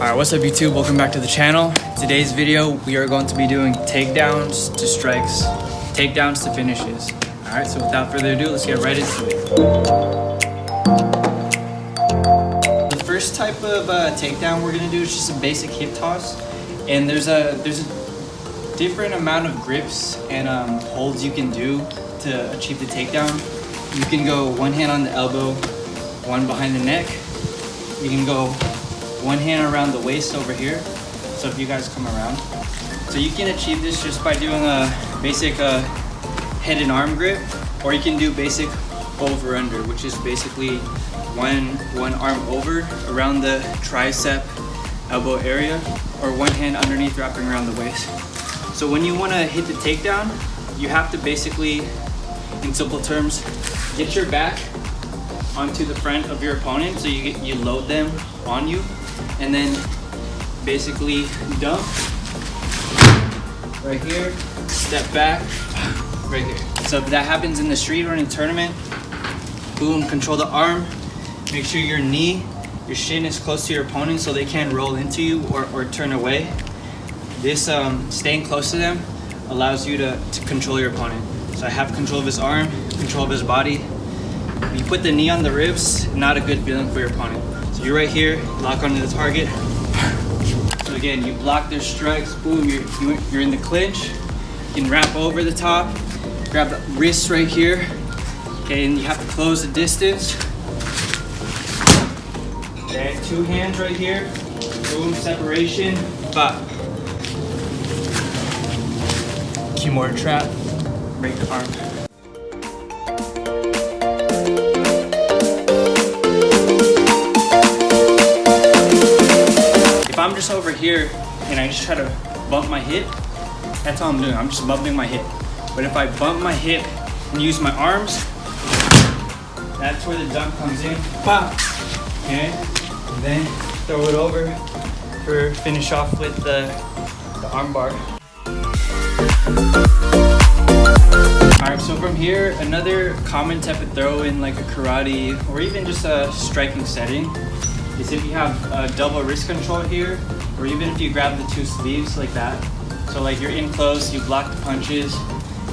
Alright, what's up YouTube? Welcome back to the channel. Today's video, we are going to be doing takedowns to strikes, takedowns to finishes. Alright, so without further ado, let's get right into it. The first type of takedown we're going to do is just a basic hip toss. And there's a different amount of grips and holds you can do to achieve the takedown. You can go one hand on the elbow, one behind the neck. You can go one hand around the waist over here. So if you guys come around. So you can achieve this just by doing a basic head and arm grip, or you can do basic over under, which is basically one arm over around the tricep elbow area, or one hand underneath wrapping around the waist. So when you want to hit the takedown, you have to basically, in simple terms, get your back onto the front of your opponent, so you load them on you, and then basically dump right here, step back right here. So if that happens in the street or in a tournament, boom, control the arm, make sure your knee, your shin is close to your opponent so they can't roll into you or turn away. This staying close to them allows you to control your opponent. So I have control of his arm, control of his body. You put the knee on the ribs, not a good feeling for your opponent. So you're right here, lock onto the target. So again, you block their strikes, boom, you're in the clinch. You can wrap over the top, grab the wrist right here. Okay, and you have to close the distance. Okay, two hands right here, boom, separation, bop. Kimura trap, break the arm. If I'm just over here and I just try to bump my hip, that's all I'm doing. I'm just bumping my hip. But if I bump my hip and use my arms, that's where the dump comes in. Pop. Okay. And then throw it over for finish off with the arm bar. Alright, so from here, another common type of throw in like a karate or even just a striking setting is if you have double wrist control here, or even if you grab the two sleeves like that. So like you're in close, you block the punches,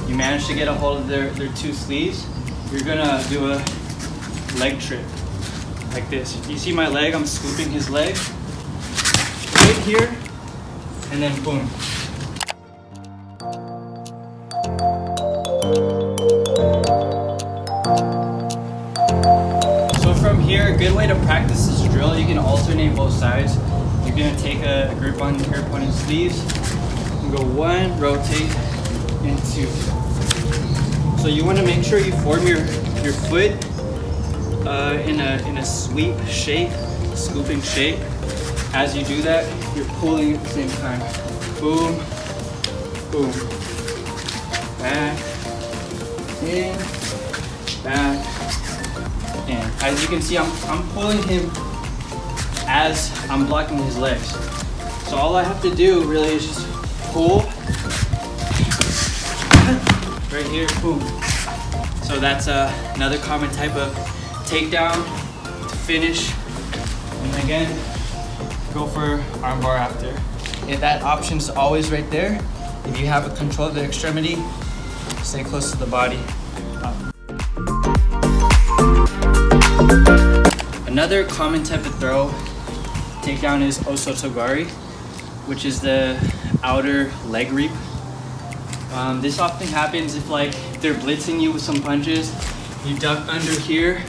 you manage to get a hold of their two sleeves, you're gonna do a leg trip like this. You see my leg, I'm scooping his leg right here, and then boom. So from here, a good way to practice this drill, you can alternate both sides. You're gonna take a grip on your opponent's sleeves and go one, rotate, and two. So you want to make sure you form your foot in a sweep shape, scooping shape. As you do that, you're pulling at the same time. Boom, boom, back, in, back. And as you can see, I'm pulling him as I'm blocking his legs. So all I have to do really is just pull right here, boom. So that's another common type of takedown to finish. And again, go for armbar after. And that option's always right there. If you have a control of the extremity, stay close to the body. Another common type of throw takedown is osoto gari, which is the outer leg reap. This often happens if like they're blitzing you with some punches. You duck under here,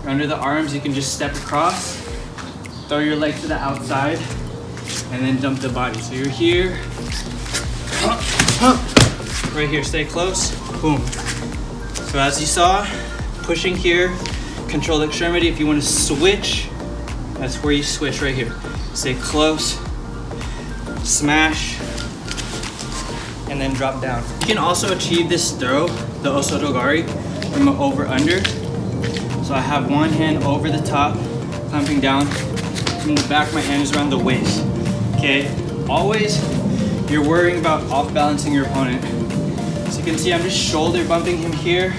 under the arms, you can just step across, throw your leg to the outside, and then dump the body. So you're here, right here, stay close, boom. So as you saw, pushing here, control the extremity. If you want to switch, that's where you switch right here. Stay close, smash, and then drop down. You can also achieve this throw, the osoto gari, from an over under. So I have one hand over the top, clamping down. From the back, my hand is around the waist. Okay, always you're worrying about off balancing your opponent. So you can see I'm just shoulder bumping him here.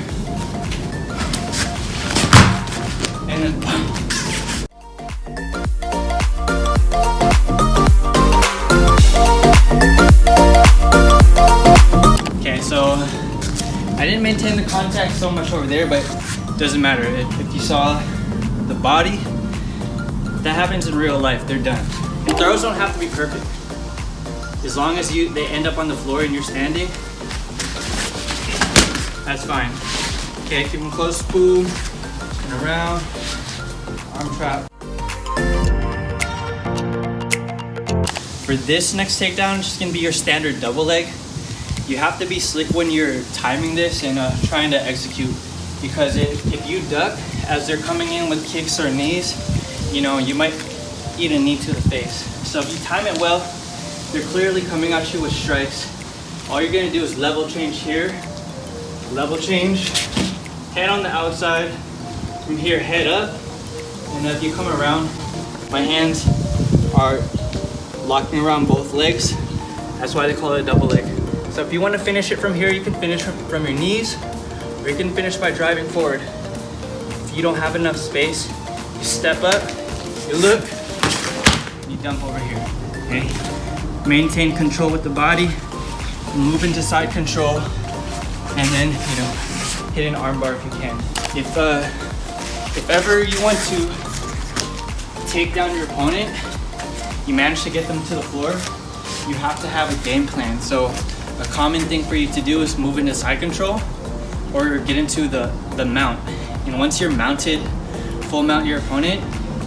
And then maintain the contact so much over there, but it doesn't matter. If you saw the body, that happens in real life. They're done. And throws don't have to be perfect. As long as they end up on the floor and you're standing, that's fine. Okay, keep them close, boom, and around, arm trap. For this next takedown, it's just gonna be your standard double leg. You have to be slick when you're timing this and trying to execute, because if you duck as they're coming in with kicks or knees, you know, you might eat a knee to the face. So if you time it well, they're clearly coming at you with strikes. All you're gonna do is level change here, level change, head on the outside, from here head up, and if you come around, my hands are locking around both legs. That's why they call it a double leg. So if you want to finish it from here, you can finish from your knees, or you can finish by driving forward. If you don't have enough space, you step up, you look, you dump over here, okay? Maintain control with the body, move into side control, and then, you know, hit an arm bar if you can. If ever you want to take down your opponent, you manage to get them to the floor, you have to have a game plan. So a common thing for you to do is move into side control or get into the mount. And once you're mounted, full mount your opponent,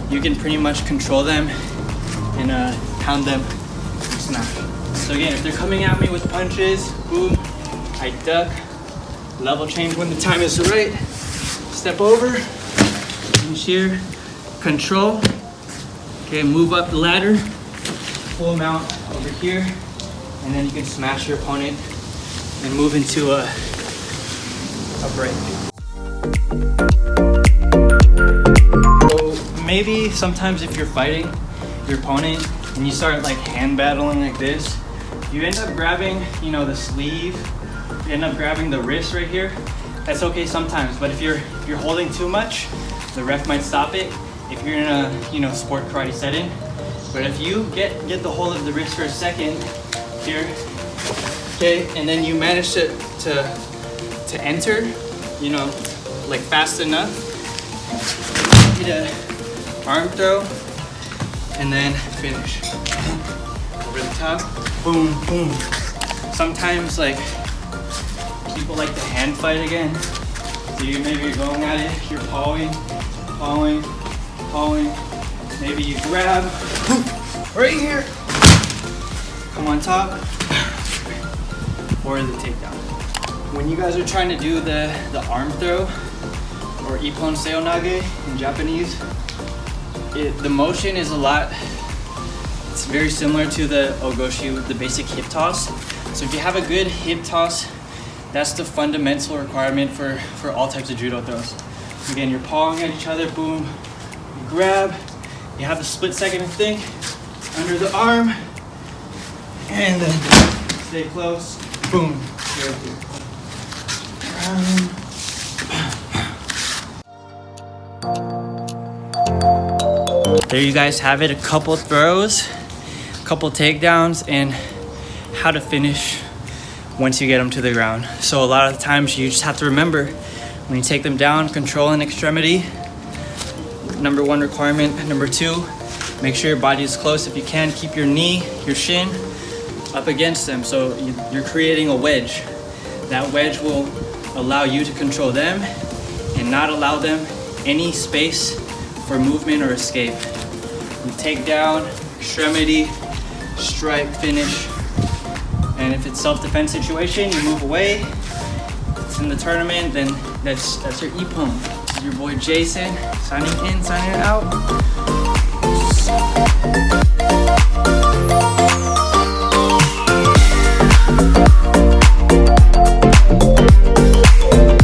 you can pretty much control them and pound them and smash. So again, if they're coming at me with punches, boom, I duck, level change when the time is right, step over, finish here, control. Okay, move up the ladder, full mount over here, and then you can smash your opponent and move into a break. So maybe sometimes if you're fighting your opponent and you start like hand battling like this, you end up grabbing, you know, the sleeve, you end up grabbing the wrist right here. That's okay sometimes, but if you're holding too much, the ref might stop it. If you're in a, you know, sport karate setting. But if you get the hold of the wrist for a second here, okay, and then you manage to enter, you know, like fast enough, hit a arm throw, and then finish. Over the top, boom, boom. Sometimes like people like to hand fight again. So maybe you're going at it, you're pawing, maybe you grab right here, come on top, or the takedown. When you guys are trying to do the arm throw, or ippon seoi nage in Japanese, the motion is it's very similar to the ogoshi with the basic hip toss. So if you have a good hip toss, that's the fundamental requirement for all types of judo throws. Again, you're pawing at each other, boom, you grab, you have a split second to think, under the arm, and then stay close, boom, right here. There you guys have it, a couple throws, a couple takedowns, and how to finish once you get them to the ground. So a lot of the times you just have to remember, when you take them down, control an extremity, number one requirement. Number two, make sure your body is close. If you can, keep your knee, your shin up against them. So you're creating a wedge. That wedge will allow you to control them and not allow them any space for movement or escape. You take down, extremity, strike, finish. And if it's self-defense situation, you move away. If it's in the tournament, then that's your ippon. This is your boy Jason, signing in, signing out.